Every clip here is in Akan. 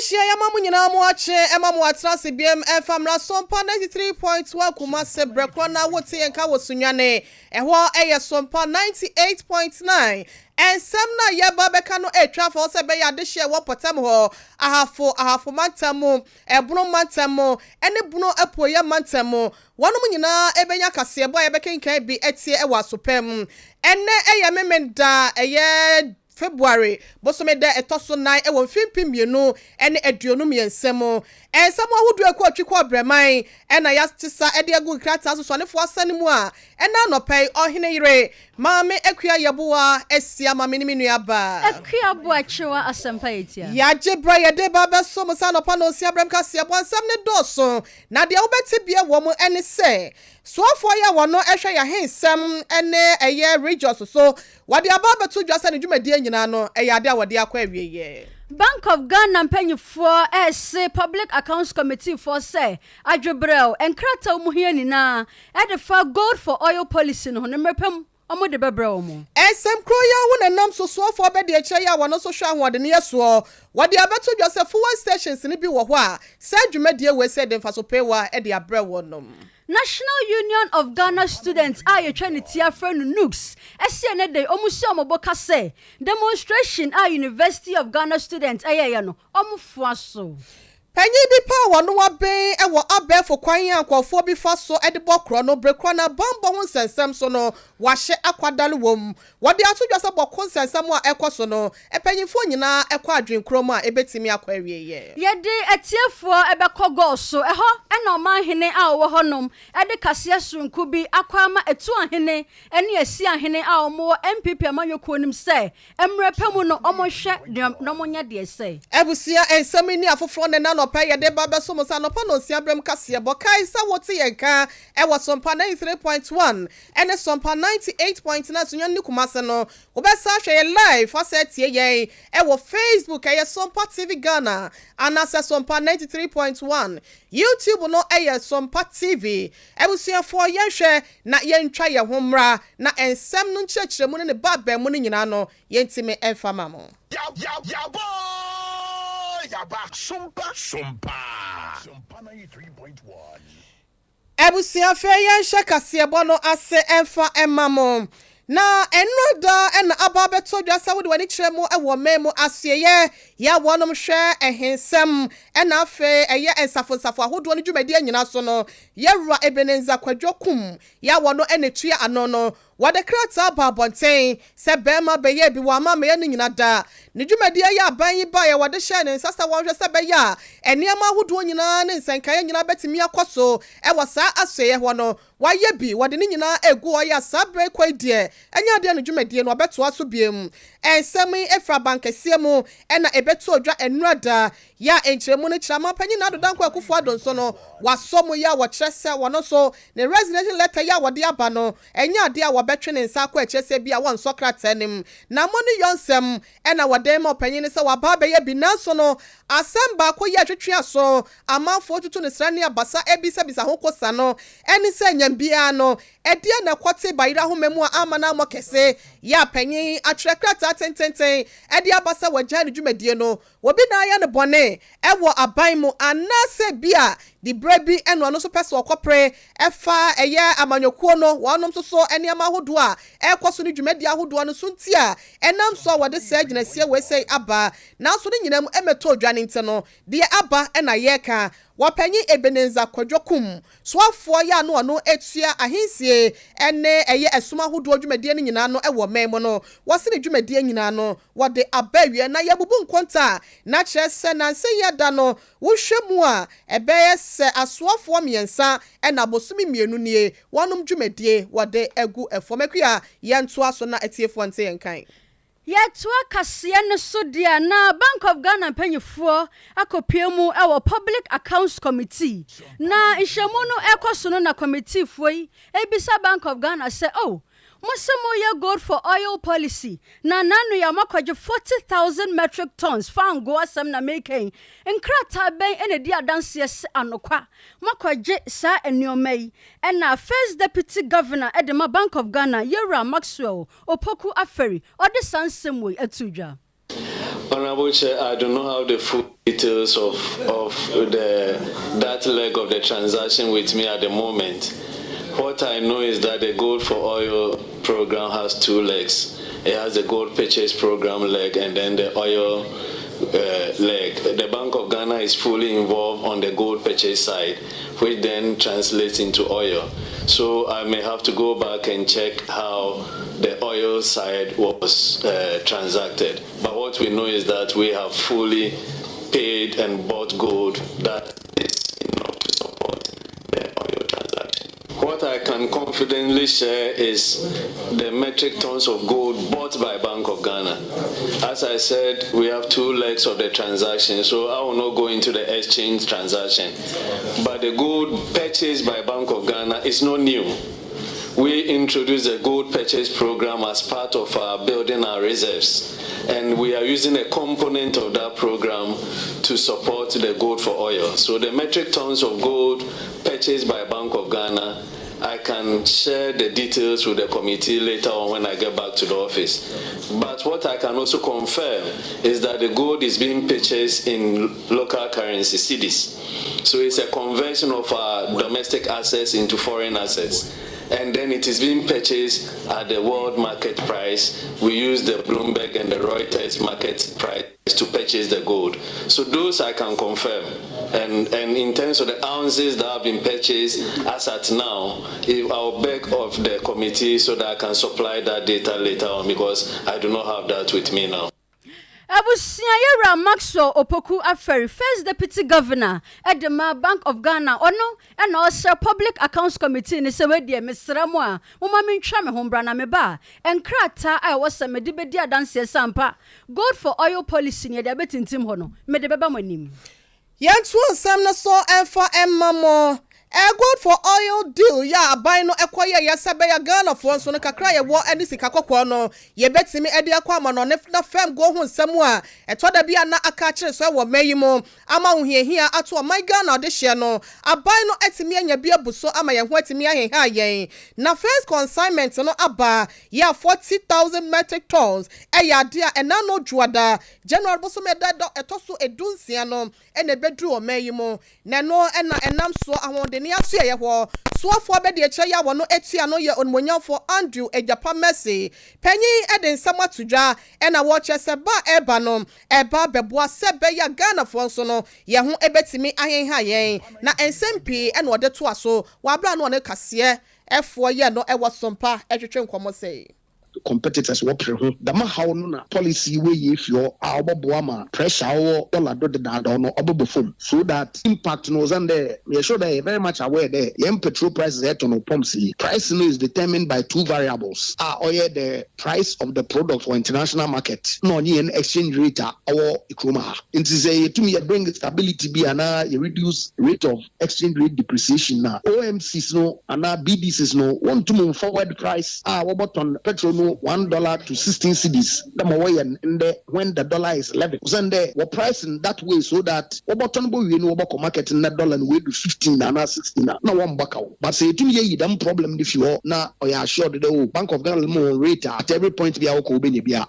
Yeshia Yamamu nyina mu ache ema mu atrase biem efamra Sompa 93.1 Kumase Brekwana wote yenka wosunwane ehwo eye Sompa 98.9 ensem na yeba beka no etwa fo se be yade hye wo potam ho ahafo mantamu ebunu mantamu ene bunu apoye mantamu wonum nyina ebenya kase ebo yebekenkan bi etie ewa asopam ene eye memenda eye February bosomeda etoso 9 ewo mfimpiemienu ene aduonum yensemo ensemo ahudu akwa atwikwa abreman ena yatisa ede agu krata so sonefo asane mu a ena nopai ohene yire maame akua yeboa esia maame ni menu aba akua boachewa asempa etia ya jebra yede baba so mo sa nopa no si abram kase ebo ansam ne doso na de obeti bia wo mu ene se so afọ ya wono ehwe ya hensem ene eye regions so wade ababa to dwasa ne dwumadi nyina no eyade a wade akwa awieye Bank of Ghana mpanyifo Public Accounts Committee for say adwebrel enkrata umuhia nina edefa gold for oil policy no nemrepem omo de bebrel mu esem kroya wonanam so afọ be de eche ya wono so hwa ahode ne yeso wade abeto dwasa fuel stations ne bi wo ho a sa dwumadi we se de mfaso pewa e de abrel wonom National Union of Ghana Students are trying to friend Nooks. SCN day omusi omoboka say demonstration at University of Ghana students ayayano omufuaso. Panyi bi pa wono waben e wo abefo kwan akwofo bi fa so e de bokro no brekro na bambo ho sensem so no wahye akwadale wom wode atodwasa bokko sensem a ekoso no epanyifo nyina ekọ adwenkrom a ebetimi akọ awieye yede etiefo ebekọ go so eho ena omanhene a wo honom ede kase sunku bi akwama etu ahene ene asi ahene a omo MPP amanyoko nim se emrepemu no omohwe no monya de se ebusia ensem ni afoforo ne na no pa yede baba so mo sa no pa no si abrem kase bokai sa wote yenka e wo Sompa 93.1 ene Sompa 98.9 so nyan ni kumase no obesa hwe live asetie yen e wo Facebook e Sompa TV Ghana anase Sompa 93.1 YouTube no e Sompa TV ebusia for yen hwe na yen twa ye homra na ensem no nchechiremu ne baba mu ne nyina no yentime enfama mo Sompa 93.1 Ebusia fe yen hye kase bono ase enfa emamo na enroda en ababeto dwasa wo de wani kiremu ewo memu asieye ya wonom hwe ehensem ena afe eye ensafo ahodo ne dwumadi anyina so no yewura ebenenza kwadwokum ya wono enetua ano no wade krata babonten se bema beye bi wa mama ye nyina da ne dwumadi ya aban yi ba ye wade hye ne nsasa wonhwe se beya eniama ahodo nyina ne nsankaye nyina betimi akoso ewo sa aseye ho no waye bi wade ne nyina egu oya sabre kwadie enya de no dwumadi no obeto aso biem ensemi efra bankesie mu ena ebeto odwa enrada ya enchiremu ne chirama panyi na dodanko akufo adonso no wasomu ya wokyerese wono so ne resignation letter ya wode aba no enya ade a wobetwe ne nsa akọ ekyerese bia won sokrata nim na moni yonsem ena wode ma panyi ne se waba be ya bi nanso no asamba ko ya twetwe aso amanfo tutu ne srane abasa ebisa bisa ho kosa no eni se nyambia no ede na kwate bayira ho memu amana amokese ya panyi atrekrata tententen ede abasa wagya ne dwumadie no wobi na ya ne bone ewo aban mu anase bia di brebi eno no so pese okopre efa eye amanyokuo no wonom so eniama hodo a ekoso ne dwumadi ahodo no so ntia enam so wode se aginasie we sei aba na so ne nyinam emeto odwane nte no de aba ena yeka wapanyi ebenenza kwadwokum so afo ya no ono etua ahensie ene eye esuma hodo dwumadi ne nyina no ewo memo no wose ne dwumadi nyina no wode abawie na yabubu nkonta na kyerese na nse yeda no wohwemu a ebeye se asoafo miensa ena bosumi mienu nie wonom dwumadie wode egu efomekua yento aso na etiefo nte yenkan Yetwa kase ne so dia na Bank of Ghana panyifo akopiemu ewo Public Accounts Committee na ihwemu no ekoso no na committee foi ebisa Bank of Ghana say oh Musemo ya gold for oil policy na nanu ya makwaje 40,000 metric tons fan go asem na making enkrata ben ene di adanse anokwa makwaje sa eniomai ena first deputy governor edema Bank of Ghana Yera Maxwell opoku aferi ode sansem we atudwa Honorable Honorable Chair, I do not have the full details of that leg of the transaction with me at the moment. What I know is that the Gold for Oil program has two legs. It has the gold purchase program leg and then the oil leg. The Bank of Ghana is fully involved on the gold purchase side, which then translates into oil. So I may have to go back and check how the oil side was transacted. But what we know is that we have fully paid and bought gold that is enough to support the oil transaction. What I can confidently share is the metric tons of gold bought by Bank of Ghana. As I said, we have two legs of the transaction, so I will not go into the exchange transaction. But the gold purchased by Bank of Ghana is not new. We introduced the gold purchase program as part of our building our reserves, and we are using a component of that program to support the gold for oil. So the metric tons of gold purchased by Bank of Ghana, I can share the details with the committee later on when I get back to the office. But what I can also confirm is that the gold is being purchased in local currency, cedis. So it's a conversion of our domestic assets into foreign assets. And then it is being purchased at the world market price. We use the Bloomberg and the Reuters market price to purchase the gold. So those I can confirm. And in terms of the ounces that have been purchased as at now, I'll beg of the committee so that I can supply that data later on, because I do not have that with me now. Abusiayera Maxwell Opoku Aferi, first deputy governor at the Bank of Ghana, ono and also Public Accounts Committee ni sewe die mesramwa mama mentwa me hombra na meba enkrata I was a medibedi adanse Sompa gold for oil policy ni de betintim ho no medebeba manim yantu nsam na so emfa emmamo gold for oil deal ya aban no ekoye yesebe ya Ghana for so no kakra ye wo eni sika kokko no ye betimi ede akwa ma no ne fam go hu nsam a etoda bia na aka kire so wo mayimo ama huhia ato o my Ghana de hye no aban no etimi anya bia buso ama ye ho etimi ahehia yen na first consignment no aba ya 40,000 metric tons ya de a ena no juada general boso me da etoso edunsia no ene bedru o mayimo na no ena enam so ahonde ni aso ye ho soafo be de kire ya wono etia no ye onmonyafo Andrew Ejapa Mercy panyi eden samatudwa ena wo chese ba eba no eba beboa sebe ya Ghana fo so no ye ho ebetimi ahenha yen na ensempi ena ode to aso wa bra no ne kase efo ye no ewo Sompa etwetwe nkomo sei competitors wo pre ho dama hawo no na policy we ye fio a oboboa ma pressure wo dollar do da no obobofom so that impact no zande we sure that very much aware there yen petrol prices at no pumps price no is determined by two variables the price of the product for international market no yen exchange rate our ekroma it is a to me bring stability be ana reduce rate of exchange rate depreciation na OMCs no ana BDCs no want to move forward price on petrol $1 to 16 cedis. When the dollar is 11, Sunday we're pricing that way so that market in that dollar and we do 15 and 16 now one back out. But say to me, you problem if you are now or you are sure the Bank of Ghana more rate at every point be our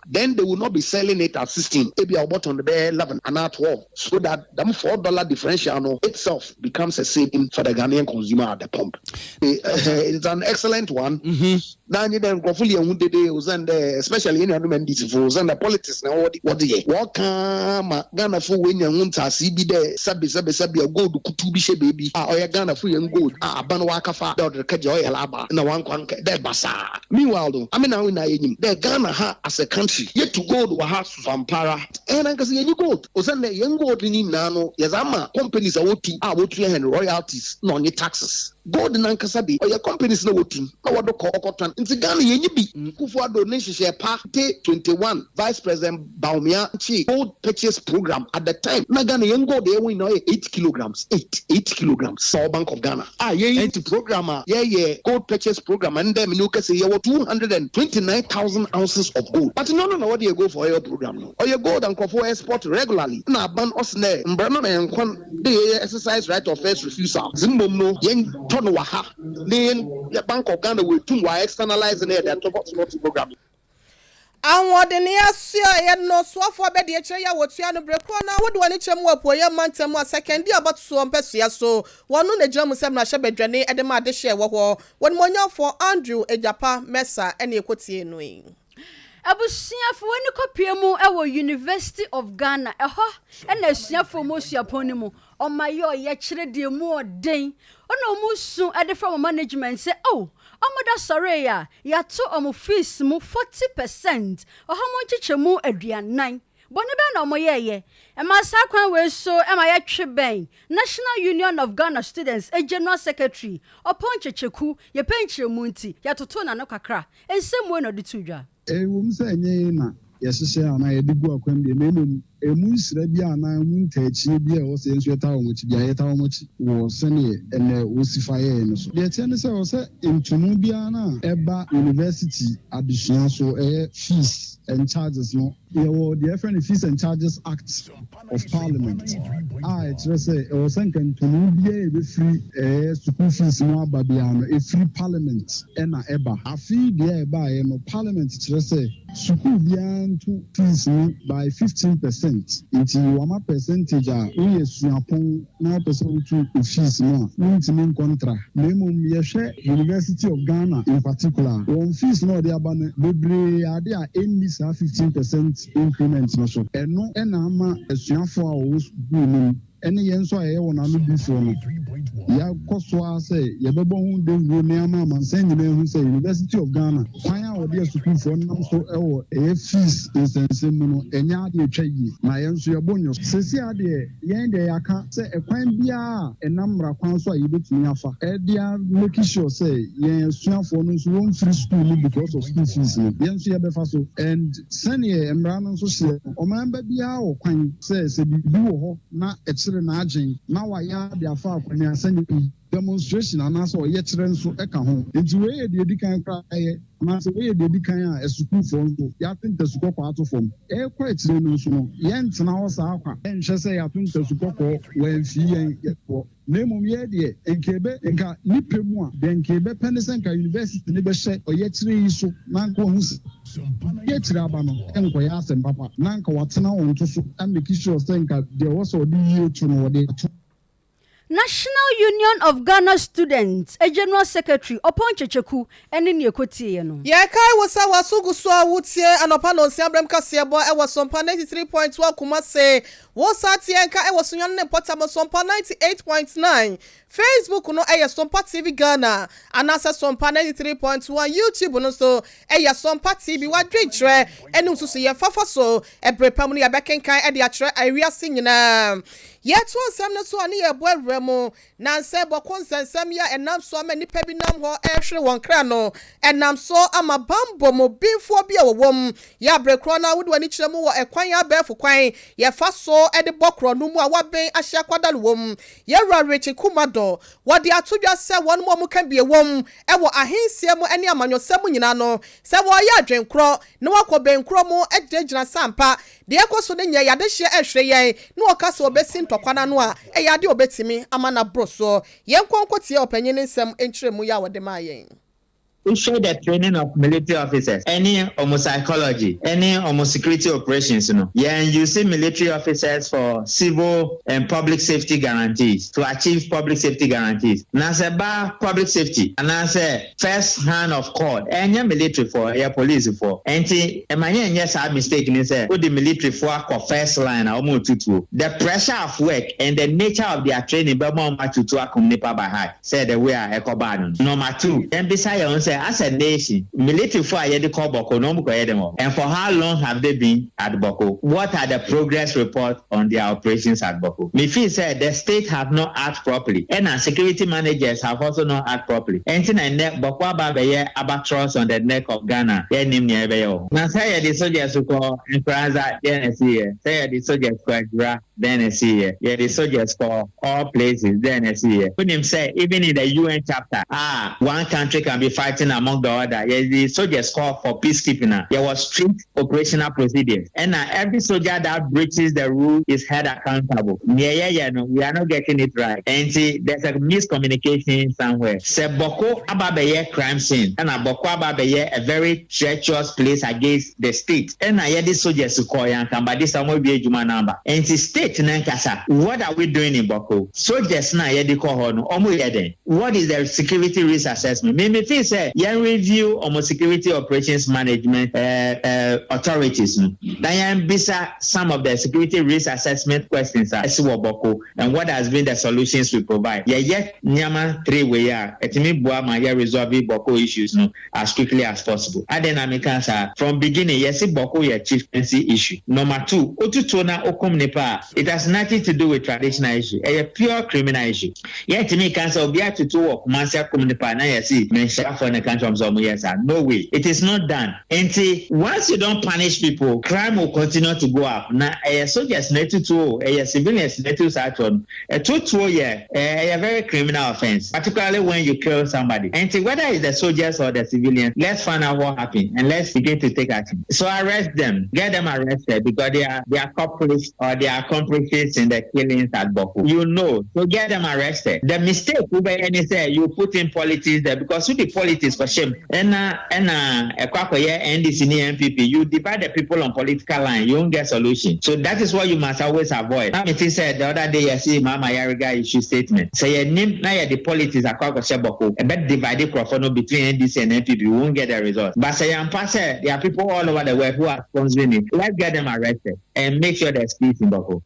then they will not be selling it at 16, maybe about on the 11 and at 12, so that the $4 differential itself becomes a saving for the Ghanaian consumer at the pump. It's an excellent one. Now you then go fully especially in the politics now what come Ghana for when you want to see be there sabi gold kutu bi she baby Ghana for you gold ban waka fa the kajo laba na wan kwan there basa meanwhile though I mean now in the Ghana ha as a country yet to gold wa ha Vampara and I can see any gold osande young gold ni na no yazama companies are wotu and royalties no any taxes gold nankasa bi your companies no wotu na wodo kokotan nti Ghana yenyi bi Kufuado Nation Park 21 Vice President Baumia Chi gold purchase program at the time na Ghana yen gold they win 8 kilograms 8 kilograms so Bank of Ghana yen program gold purchase program and them you can say you 229,000 ounces of gold but no what do you go for your program no or you gold and for export regularly na ban us na mbrano na nkon they exercise right of first refusal zimbom no yen ton wa ha then the Bank of Ghana will externalize that program. Awodene asia ye no soafo be de eche ya wotua no breko na wode wani chem wapo ye mantam a second dia batoso mpesua so wono na jamu sem na hyebedwane ede ma de hye wo ho won monyafo Andrew Ejapa Mesa ene ekotie no yi abusuafo wani kopie mu ewo University of Ghana eho ena asuafo mu suaponi mu omayo ye kire de mu oden ono mu su ede from management say oh omoda sorry ya to omo fees mu 40% ohomo chichemu aduanan boni be na omo yeye e ma sa kwan we so e ma ye twe ben National Union of Ghana Students General Secretary opon checheku ye penchemu nti ya toto na no kakra ensemu no de tudwa Wumsa nye na yesese ana yedigu akwam de memom emu sira bi ana mu ntachi bi e wo se nso eta wo mochi bi ayeta wo mochi wo sene ene wo sifaye no so de tiene se wo se entumu bi ana eba university addition so fees and charges no the different fees and charges act of parliament it's say o san kan tumu bi e be free school fees no ababiano e free parliament ena eba afi de eba e no parliament say school bi antu fees by 15% into wama percentage we suapon na person to fees no ntimi contra memum ye University of Ghana in particular one fees no dey abane bebre ade a any 15% increment no so eno ena ama asuafo a wo school ene yenso a ye wona no bi so no ya koso say ye bebo hu de wo ne ama mansan nyina hu say University of Ghana kwan a wo de school for nam so ewo fees insensem no enya ade atwayi na yenso ye bonyo sesi ade yen de yaka say ekwan bia enamra kwan so a ye betumi afa e dia make sure say yen asuafo no so won free school no because of school fees no yenso ye befa so and senior emra no so se o mamba bia wo kwan say bi wo ho na na aging na wa ya de afa akwani asanye demonstration anaso ye kire nso eka ho enti we ye de edikan kra ye na so we ye de edikan a esukuu fo nso ya tinta sukuu kwa ato fom kwa etire no nso no ye ntena ho sa akwa enhwe se ya tinta sukuu ko we fi yen ye Nemo ye de enkebe enka nipemu a de enkebe penisen ka university ne be hye oye kire yi so na nko hu ye kire aba no enko ya asem papa na nka watena won to so and make sure say nka de wo so de yi otu no de National Union of Ghana Students General Secretary Opon Checheku ene ne ekotie no ye kai wo sa wasugu so awutie anopa no nsiabrem kase bo e wo Sompa 93.1 kuma se wo sa tie nka e wo sunyan ne potamo Sompa 98.9 Facebook no e Sompa TV Ghana anasa Sompa 93.1 YouTube no so e Sompa TV wadwetwe ene nsusu ye fafa so e brepam no ya bekenkan e de akyere awiase nyina ye to nsem no so ani ye bo awramo na nse bo konsensem ya enam so ama nipa bi nam ho ehwere won kra no enam so ama bambo mo binfo bi awowom ya brekro na wode wani kyeremu wo ekwan ya befo kwan ye fa so e de bokro no mu a waben ahia kwadalwom ye rarechi kumado wode atodwa se won mo kan bi ewom e wo ahensie mu ene amanyosem nyina no se wo ya adwenkro ne wakọ benkro mu egyina sampa de ekoso ne nya yade hye ehwere yen ne okasa obesi ntokwana no a e yade obetimi amana broso yen konkotie opanyin nsem enkyeremu ya wode ma yen. We show the training of military officers, any psychology, any security operations, you see military officers for civil and public safety guarantees, to achieve public safety guarantees. Now say public safety, and I say first hand of court, and your military for, your police for. And yes, I mistake in say, put the military for first line, the pressure of work and the nature of their training, but more much to accompany by heart, say the way I echo ban. Number two, then beside as a nation, military for a call Boko, no and for how long have they been at Boko? What are the progress reports on their operations at Boko? Mifi said the state have not acted properly, and our security managers have also not acted properly. And then Boko Abaye abatross on the neck of Ghana. Now say the soldiers who call Infranza, then I see it. Say the soldiers call Gra, then I see it. Yeah, the soldiers for all places, then I see it. When him say even in the UN chapter, one country can be fighting important among the other. Yes, the soldiers call for peacekeeping. There was strict operational procedures. And every soldier that breaches the rule is held accountable. No, we are not getting it right. And see, there's a miscommunication somewhere. Se Boko Ababeye crime scene, and a Boko Ababeye a very treacherous place against the state. And I hear the soldiers to call and come, but this time will be a Juma number. And the state Nankasa, what are we doing in Boko? Soldiers na hear the call on what is the security risk assessment? Maybe they say you review almost security operations management authorities. Then bisa some of the security risk assessment questions are Boko and what has been the solutions we provide. Yet nyama 3 way etimi bua ma resolve Boko issues as quickly as possible. Adena answer from beginning yes Boko your chieftaincy issue. Number 2, otutona okum nepa. It has nothing to do with traditional issue. A pure criminal issue. Yet to me cancer be to work Mansia Communipa na yesi mention for the country of Zomoyesa. No way. It is not done. And see, once you don't punish people, crime will continue to go up. Now a soldiers need to a civilians need to start on a 2 year a very criminal offense, particularly when you kill somebody. And see, whether it's the soldiers or the civilians, let's find out what happened and let's begin to take action. So arrest them, get them arrested because they are culprits or they are accomplices in the killings at Boko. You know, so get them arrested. The mistake any say you put in politics there because with the politics for shame and NDC MPP, you divide the people on political line, you won't get solution. So that is what you must always avoid. Now, it said the other day, I see Mama Yariga issue statement. Say your name now the politics are called Sheboko. A bit divided profano between NDC and MPP, you won't get the result. But say there are people all over the world who are sponsoring it. Let's get them arrested and make sure there's peace in Boko.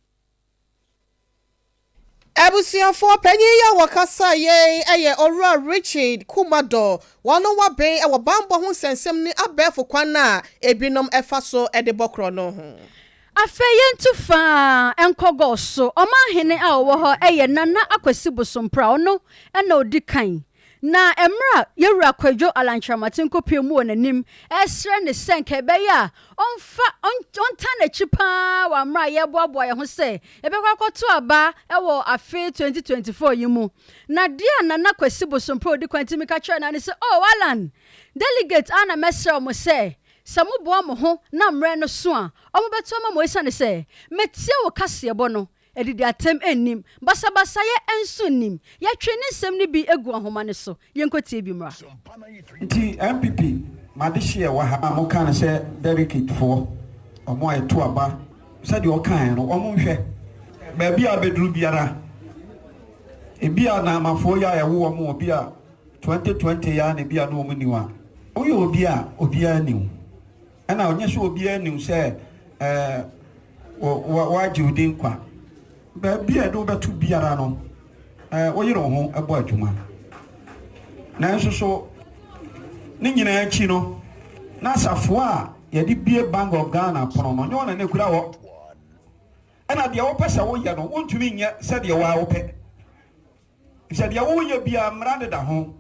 Ebusiafo panyin ya wakasa ye eye Ora Richard Kumado wano wa ben e wo bambo ho sensem ni abefo kwan na ebinom efa so e de bokro no ho afeyentu fa enkogo so omahene a wo ho eye nana akwasi bosompra ono e na odikan na emra yewura kwadwo alanchamatin kopemu onanim esre ne senke be ya onta na chipa wa mra ye boaboa ye ho se ebekwa kwoto aba ewo afe 2024 yimu na dia nana kwasi bosompra odikwanti mika kire na ne se oh Alan delegate ana mesra mo se samu boa mo ho na mre no so a omobeto ma mo esa ne se metie wo kase ebo no edidi atem enim basabasa ye ensunim ya twene nsem ni bi egu ahoma ne so ye nkotie bi mra nti MPP madehye wa ha mo kan se delegate for omo eto aba se de o kan no omo hwe ba bia abeduru biara ebia na amafo ya yewo omo obia 2020 ya na bia no omo niwa oyo obia niu ana onye so obia niu se wa judin kwa ba bia do betu biara no oyiro ho ebo adwuma na nso so ni nyina achi no na asafo a ye di bie Bank of Ghana pono no nyo na ne kura wo ana de wo pesa wo ye no wontumi nya se de wa wo pe se de wo ye bia mrade da ho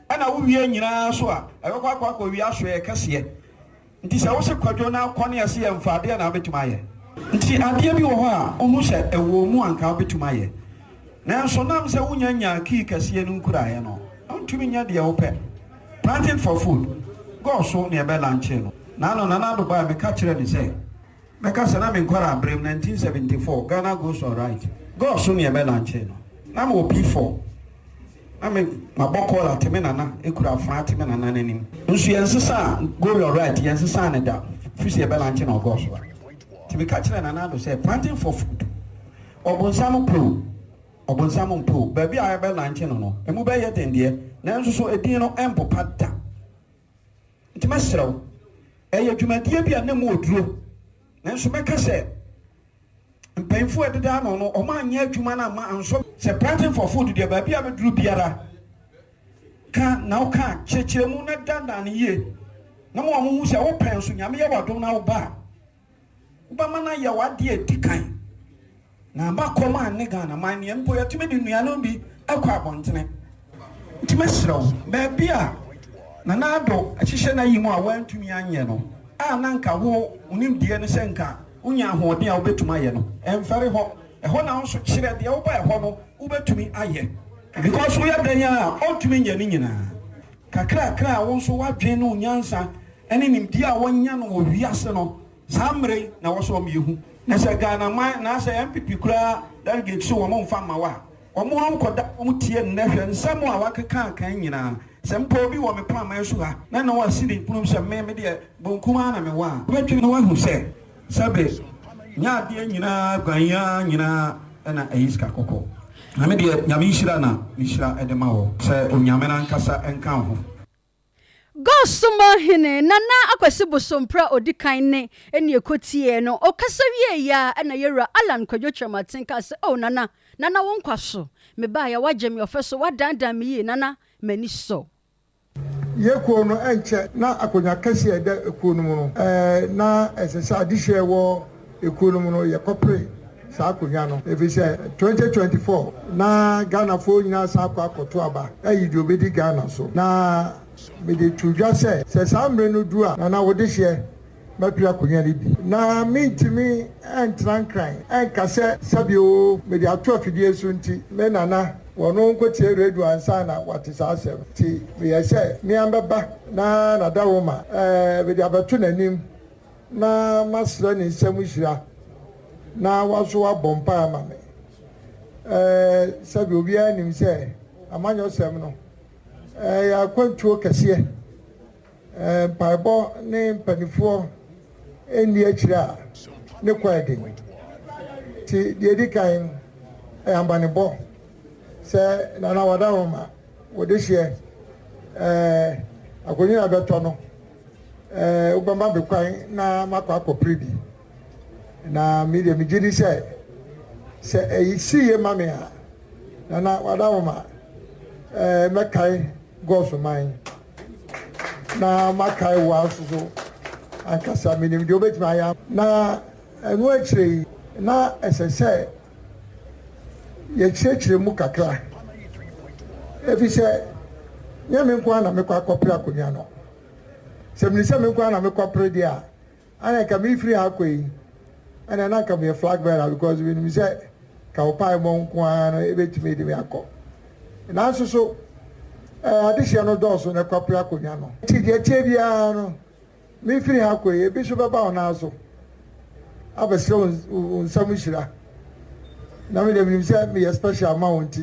ana wo wie nyina so a ebekwa kwa wie aso ye kase nti se wo se kwadwo na akone ase ye mfade na betuma ye nti ade bi wo ho a ohu se ewo mu anka betuma ye na nso nam se wonya nya ki kase no nkura ye no wontumi nya de wo pe planting for food go so ne be lunch no na do ba me ka kire ni say me ka se na me nkwara abrem 1974 Ghana goes all right go so ne be lunch no na mo P4 na me maboko la teme nana ekura afra teme nana nanim nso yensesa go all right yensesa ne da fisi be lunch no go so ti me ka kire nana do say planting for food obonsam pro ba bi a be lunch no emu be ye dendie na nso so edin no empopa da nti mesrew eye dwumadie bia na mu oduro na nso meka se mpanyfo ededa no o ma anya adwuma na ma anso se planting for food dia ba bia be duru biara ka na o ka chechemu na danda ne ye na mo hu se wo pen so nyame ye wadom na wo ba mana ye wade edikan na ba koma ne Ghana man ne mpo yatumi di nuano bi akwa abontene nti mesrew ba bia na do ahihye na yi mu a wantumi anye no a nanka ho unim die ne senka unya ahoden a obetuma ye no emfere ho eho na nso kire de wo ba eho no obetumi aye because we are dan a otumi nya ni nyina kakra won so wadwen no nyansa ene nimdi a wonya no wiase no samre na wo so mehu na se Ghana man na se MPP kura delegate so wo mfa ma wa omo koda omo tie nnehwe nsam a wakeka kan nyina se mpo bi wo me pa man so ha na na wa sidi punum se me de bonkuma na me wa wetwe no wa hu se sabe nya de nyina gwanya nyina na ayiska kokko na me de nyame hira na hira edema ho se onyame na nkasa enka ho Gosuma hine nana akwasi bosompra odikan ne ene ekotie no okasa wie ya na yera Alan Kwadwo Chamatin ka se oh nana wonkwaso me ba ya waje me ofeso wadandan me yi nana mani so yekuo no enche na akonya kase eda ekuo no no na esesa adihwe wo ekuo no no ye kopre sa akonya no efise 2024 na Ghana fo nyina sa akoto aba ayi di obedi Ghana so na me de tudwa se samre no du a na wo de hye mapia akonya ni bi na mintimi entrankran enkase sabio me de ato afidie so nti me nana wono nkotie radio ansa na wate sa asem ti me yese me ambaba na dawoma me de abeto nanim na masra ni nsem hira na waso abompa ama me sabio bia nim se amanyo sem no ya kwantuo kase paibo ne mpanifo eni akira ne kwade ti de dikan ambanebo se nana wadawoma wodehye akonyi abeto no ubamba bekwan na makwa akopredi na media migidi se eyisi ye mame a nana wadawoma mekai gosuman na makai wasuzo ankasa minim de obetima ya na enu akire na esese ye chire mu kakra efise nyame nko na mekwa akopre akonya no semnise me nko na mekwa pre dia ana ka mi free akoi ana na ka me flag bearer because we mi say ka opai mo nko na ebetime de me akọ na so adihye no dọọso na kwapra akonya no ti de tie bia no mi free akoi ebi so baba ona so abese onsam hira na me dem say me special amount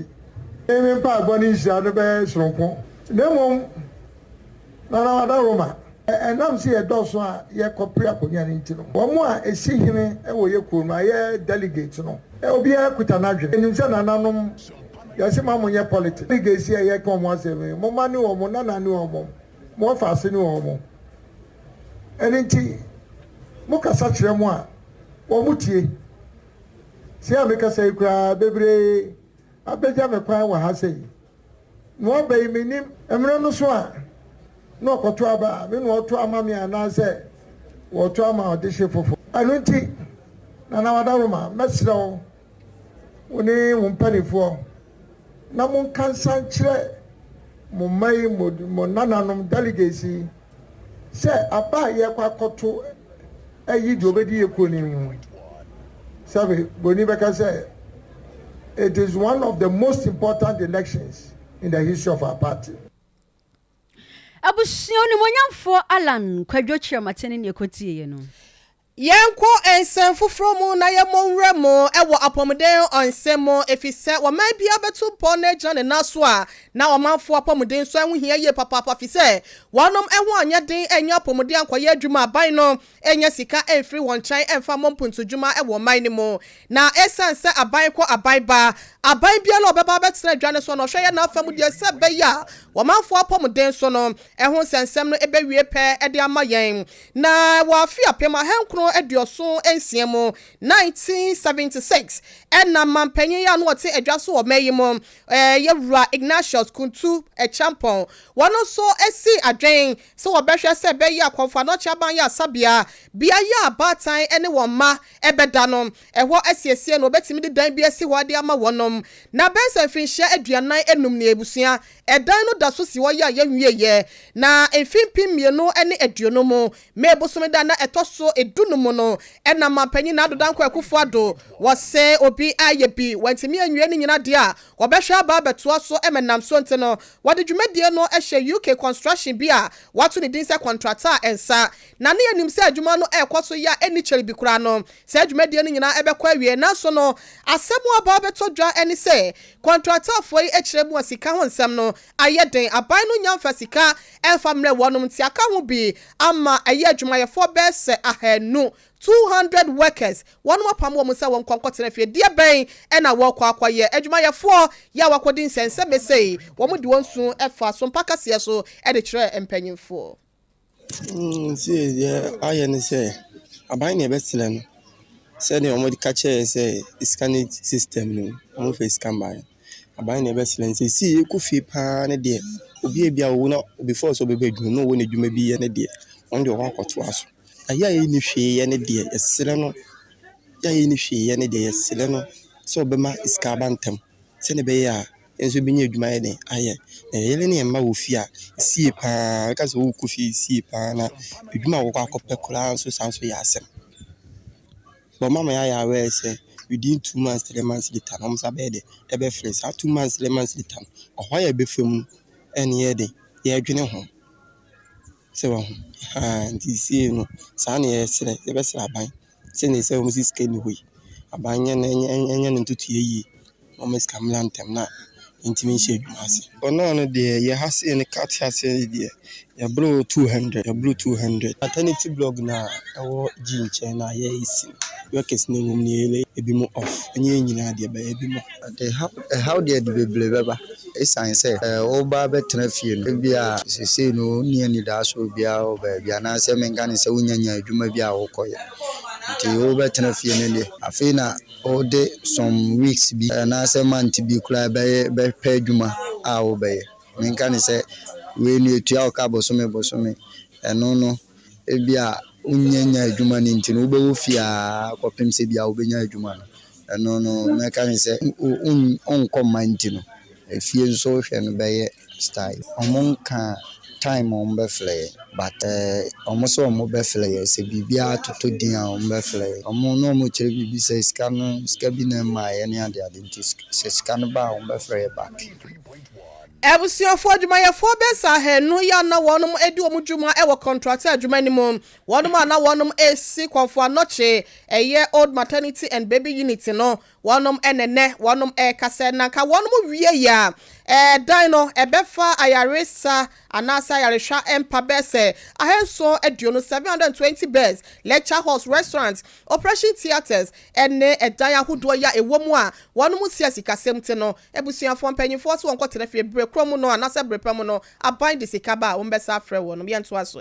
emi pa agboni hira no be soronko na mom na wada roma enam si dọọso a ye kwapra akonya ni ntino wo mo a esi hene e wo ye kuruma ye delegate no obi a kuta na dwene nim say na nanom yasi mamu nye politics igesi ye ko mo aseme mo mani wo mo nana ni wo mo fa ase ni wo mo enti mo kasa kire mo a wo mutie si ameka sai kura bebre abeja me kwan wa ha sei mo be minim emre no so a no okoto aba me no oto ama me ana se wo to ama odihye fofo anunti nana wadaroma mesrew woni wo mpanifo na mon kansan kire mo mai mo nananom delegacy se aba ye kwakoto ayi di obedi ekoni mu sabe boni beka say it is one of the most important elections in the history of our party. Abusioni monyamfo Alan Kwadwo Chamatin ne ekotie no Yenko ensem fufro mu na yemonwre mu ewo apomden onsemo efise wo man bia betu po na gina ne naso a na wo manfo apomden so enhu hia ye papa fise wonom enhu anya den enya apomden akoye adwuma aban no enya sika enfri won chan emfa mompuntu dwuma ewo man ni mu na esanse aban ko aban ba aban bia lo beba betra adwane so no hwe na afamu de se be ya wo manfo apomden so no ehun sensem no ebewie pe ede amayen na wo afi apema henkro edioso ensiemo 1976 na mampanyin ya no wote adwaso wo mayimo yewura Ignatius Kuntu champon wono so esi adwen so wo behwe se be ya konfa no chaban ya sabia bia ya abatan ene wo ma ebeda no eho asiesie no betimi de dan bia si wade ama wonom na bensa finhia aduanan enum ne ebusia edan no da so si wo ya yenwie ye na efimpi mienu ene aduono mu mebosome da na etoso edunu no no ena mampanyi na do danko akufo ado wo se obi ayebi wantimi anwie ni nyina de a obehwe aba beto so emenam so nte no wode dwumadie no ehye UK construction bi a wato ne din se contractor ensa na ne yanim se adwuma no ekoso ya eni kyeri bi kura no se adwumadie no nyina ebekọ awie na so no asemu aba beto dwa eni se contractor fo yi ekyeremu asika ho nsem no ayeden aban no nyamfa sika enfamre wonum ti aka ho bi ama aye adwumayefo bese ahanu 200 workers one more pam wo musa won konkotena fie die ben ena wo kwa akwaye adwumayefo ya wakodin sense besei wo mu de wonsu efa so mpaka se so e de kire empanyimfo see yeah aye ne say aban ne besele no say ne omo di kache say scanning system no omo fe scan by aban ne besele say see ku fi pa ne de obi bia wo na before so be bedwu no wo ne dwuma bi ye ne de on de wo akoto aso ayaye ni hwe ye ne de esele no yaye ni hwe ye ne de esele no so be ma iska bantem se ne be ya enso bi nya adwuma ye ne aye yele ne ma wo fi a sie pa ka so wo ku fi sie pa na adwuma wo akopɛ kula so sanso ya asem but mama ya we say within 2 months 3 months later no msa be de e be fresh 2 months 3 months later o ya be fam ene ye de ye adwene ho se wo nti sie no sa na ye sere ye be sere aban se ne se wo musi scan hui aban nya nya ntutu ye o mes kamlantem na intimi she adwumase ono no de ye hase ne kat hase de ya bro 200 alternative blog na ewo ginche na ye isi workers ne ngum ne ebi mo off enye nyina de ba ebi mo de how de beble beba esan say oba betena fie no bia sese no ni da so bia o ba bia na se menga ne se unyanya adwuma bia wo koye nti oba betena fie ne de afina o de some weeks bi na se month bi kula be pa adwuma a wo be menga ne se we ni etua o ka bosome no ebia unyanya adwuma ni nti no be wo fie a kopem se bia wo benya adwuma no menga ne se on comment no efie so hwe no be style omonka time on be flay but omoso omo be flay se bibia toto din a on be flay omo no mo chere bibi se ska bi na ma ye ne ade se ska no ba on be flay back Ebusiofo adwumayefo besa henu ya na wonum edi omudwuma e wo contract adwuma ni mum wonum ana wonum esi kwafo anoche eye old maternity and baby unit no wonum enene wonum kase na ka wonum wie ya dan no ebefa ayaresa anasa ayarehwa empa bese ahenso aduonu 720 beds lecture halls restaurants operation theaters ene edan ahodo ya ewomu a wonum siasika semte no ebusiofo mpanyimfo so wonko tenafie bre kromu no anasa brepam no aban de sikaba wombesa afre wonum ye nto aso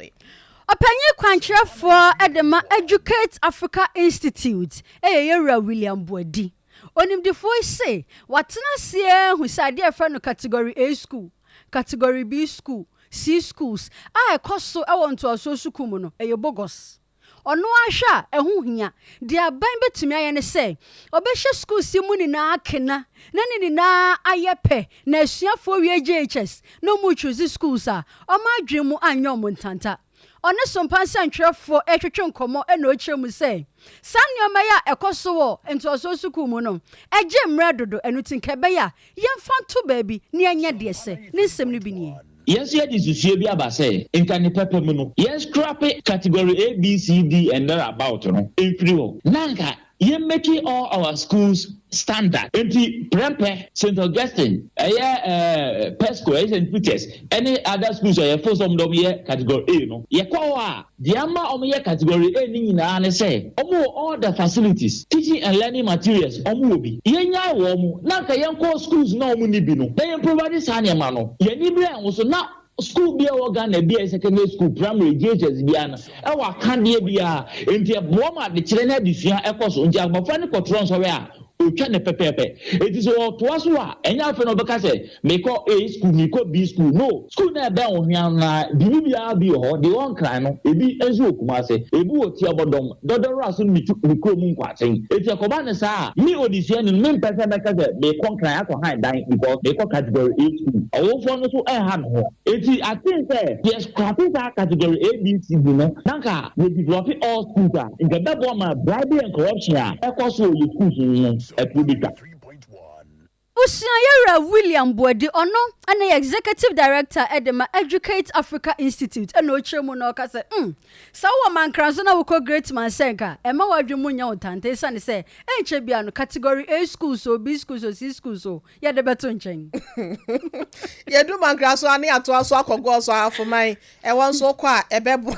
Opanyi kwankyerefo edema Educate Africa Institute yewura William Boadi onimdifo say watena sie hu sade afa no category A school category B school C schools ekoso ewonto aso school mu no bogus ono ahwa ehu hia de aban betumi aye ne say obehye school si mu ni na akena na ni na ayepe na asuafo wie JHS no mu choose schools a o ma adwemu anyo mu ntanta ono Sompa ntwerefo etwetwe nkomo na o kyeremu say sannioma ya ekoso wo ento aso school mu no eje mra dodo enutinkabe ya yemfa to baabi ne anya de se ne nsem no bi nie Yes, yeah, this is Yabia Basse, in Canipepemuno. Yes, crap it, category A, B, C, D, and thereabout, in Frio. Nanga, you making all our schools standard. Enti Prempe, St. Augustine, Pesco, St. Peters, any other schools are for some category A, no? Yakwa, the Ama category A, Nina, say, all the facilities, teaching and learning materials, Omubi. Yenya Womu, Naka Yanko schools no munibino. They provide Sanyamano. Yenibra also not. School be organ be a secondary school primary JHS biana e wa kan de bia enti e bo ma de kire na disua e koso nti agbafra ne kotron so we a otwa ne pepepe it is all to us wa enya afa no beka say me call A school me call B school no school na be ohia na bibia bi ho de won kran no ebi enso okuma se ebi oti abodom dodoro aso mi kro mu nkwaten eti akoba ne sa me odisia ne me mpese beka say me kon kran akọ high dan because me call category A school awofo no so ha no ho eti I think say yes scrapping that category A B C D no nanka we develop all schools in the double ma bribery and corruption so you schools Usianyera William Boadi ono ana executive director edema Educate Africa Institute eno ochemu na oka se sawo mankranso na wo great man senka ema wadwemu nya otante sane se enche bia no category A schools so B schools so C schools so ye de beto nchen ye du mankranso ani ato aso akogo so afomai e won so kwa ebebo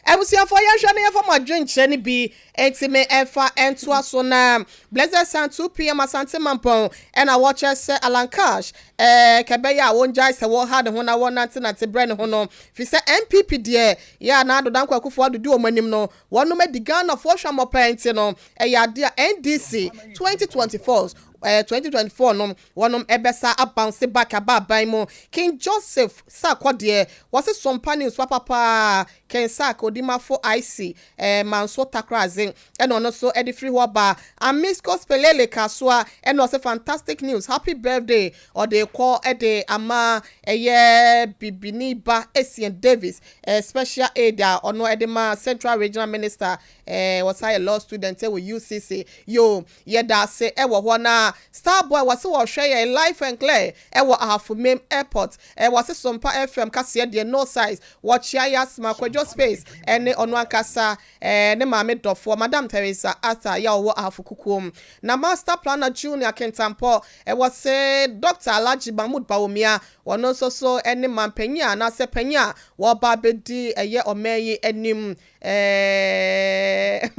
ebusiafo ye hwe na ye fama dwenche ni bi entime efa entu aso na Blessed Sun 2 p.m. Asante Mampon and I watch us Alan Cash kebeya wonjai se wo ha de ho na wonante na te bre ne ho no fi se MPP de ya na do dan kwakufu adudu omanim no wono mediga na for hwamo penti no ya de NDC 2024 no wonom ebesa abounce back ababan mo King Joseph Sakwade was Sompa news papa Ken Sak odimafo IC manso takrazen and ono so edi free hoba Miss Gospelele kaswa and was a fantastic news happy birthday or they call ede ama bibini ba Asian Davis special aid ono edema Central Regional Minister was a law student with UCC yo yeda say ewo ho na Starboy was wo share life and clear ewo Ahafumem airport was Sompa FM kase de no size watch ya sma kwadwo space ene ono akasa ne maame dofo Madam Teresa Arthur ya wo Ahafukukum na master planner junior Kentampo was Dr. Alaji Mahmoud Bawumia wono so ene mampanya na se panya wo ba bedi eye omeyi enim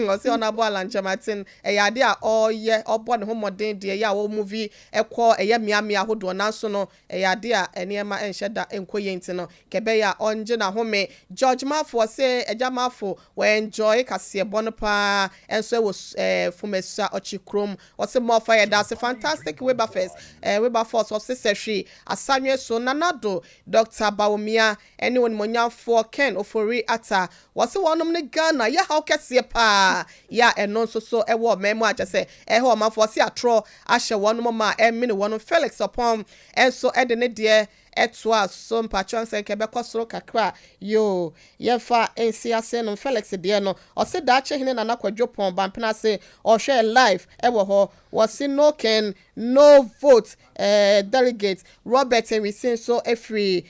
ngosi onabo Alancha Martin ade a oye obo ne homoden de ya wo movie ekwo eye miamia hodo na so no ade a enema enhyeda enkoye nti no kebe ya onje na home George Mafo se ejamafo we enjoy kase bono pa enso was fumesa ochikrom wose more fire that's a fantastic Weber Force of secretary asanwe so nanado Dr. Bawumia anyone monyafo Ken Ofori ata wose wonom ne Ghana ya how kese pa ya eno so ewo memo aja se ho mafo se atro ahye wonom ma emine wonom Felix upon enso ede ne de etwa Sompa chonse kebe kosoro kakra yo yefa ensiase no Felix de no o se da che hine na nakwadwo pon bampena se o hwe live ewo ho wose no can no vote delegate Robert and we sing so every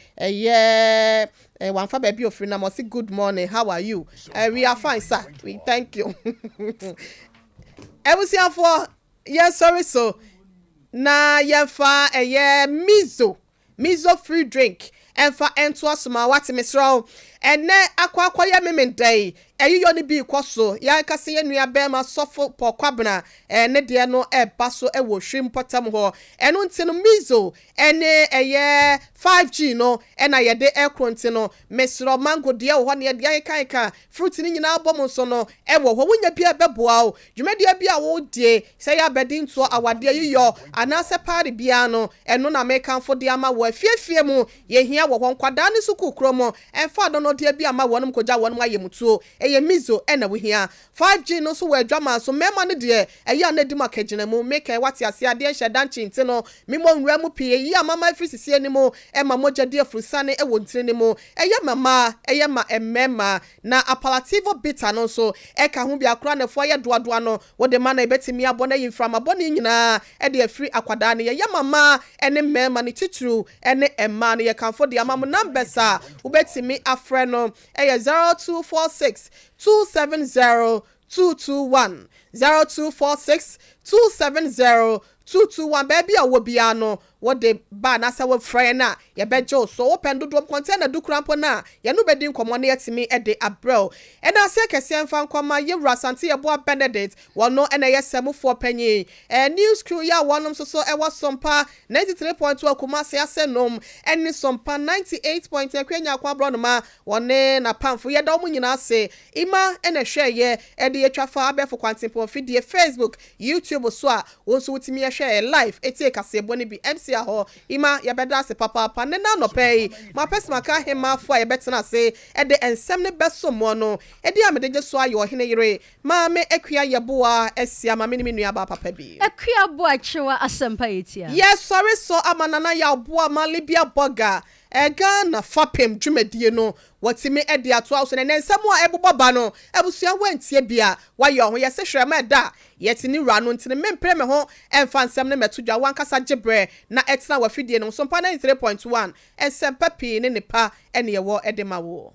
one for baby of na say good morning, how are you? We are fine, sir. We thank you. Ebusia for yes sorry so na yefa mizo free drink and for ento asoma what misro ene akwa ya memendai eyiyo ni bi kwaso ya kase ye nua be ma sofo pokwabna ne de no baso ewo hwim potam ho eno ntino mizo ene 5G no ena ye de ekronti no mesro mango de ho ne de kan fruit ni nyina abom so no ewo ho wonya bia beboa o dwumedia bia wo die se ya bedi nto awade yiyo anase party bia no eno na mekan fo de ama wo afiefie mu ye hia wo ho nkwada ne suku kromo enfa do no de bia ama wonum koja wonum ayemutuo eye mizo ena we hia 5G no so we adwama so mema ne de eya na di makagina mu make wati ase ade nheda nchinte no mimo nwura mu pie yi amama afrisisi animu ema moja de afrisane ewo ntire ne mu eya mama eya ma emema na apalativo bitter no so eka ho bia kra na fo ye doadoa no wo de ma na ebetimi abona yimframa bona nyina e de afri akwada ne ye mama ene mema ne tituru ene emma ne ye kanfo de amamu numbers a ubetimi afre no eye 0246 270 221 0246 270 221 baby a wo bia no what de ba na sa we friend na ye bejo so open do container do krampo na ye no bedi nkomo na yetimi e de abrel e na se kese mfa nkoma ye Rasante ye bo Benedict wono e na ye semufo panyi news crew ya wonom so e was Sompa 93.2 Kumasi asenom eni Sompa 98.8 kwenya kwa bro no ma wone na pamfo ye da mu nyina se ima e na hwe ye e de yetwafa abefo kwantempo fidie Facebook YouTube so a wonso wutimi ye hwe live etie kase boni bi MC aho ima ya beda se papa ne na no pay ma pesma ka hema fo ya betena se e de ensem ne beso mo no e de amede so ayo hene yire ma me akua ye boa asia ma me nua ba papa bi akua boa chewa asempa etia yes sorry so amanana ya boa ma libia boga ega na fapem dwumadie no watimi ede ato aso ne nsem a ebobba no ebusua wantie bia wayo ho yese hwema da yetini wura no ntini mempre me ho emfa nsem ne metodwa wankasa gibre na etina wafidie no Sompa 93.1 ensem papi ne nipa ene ye wo edema wo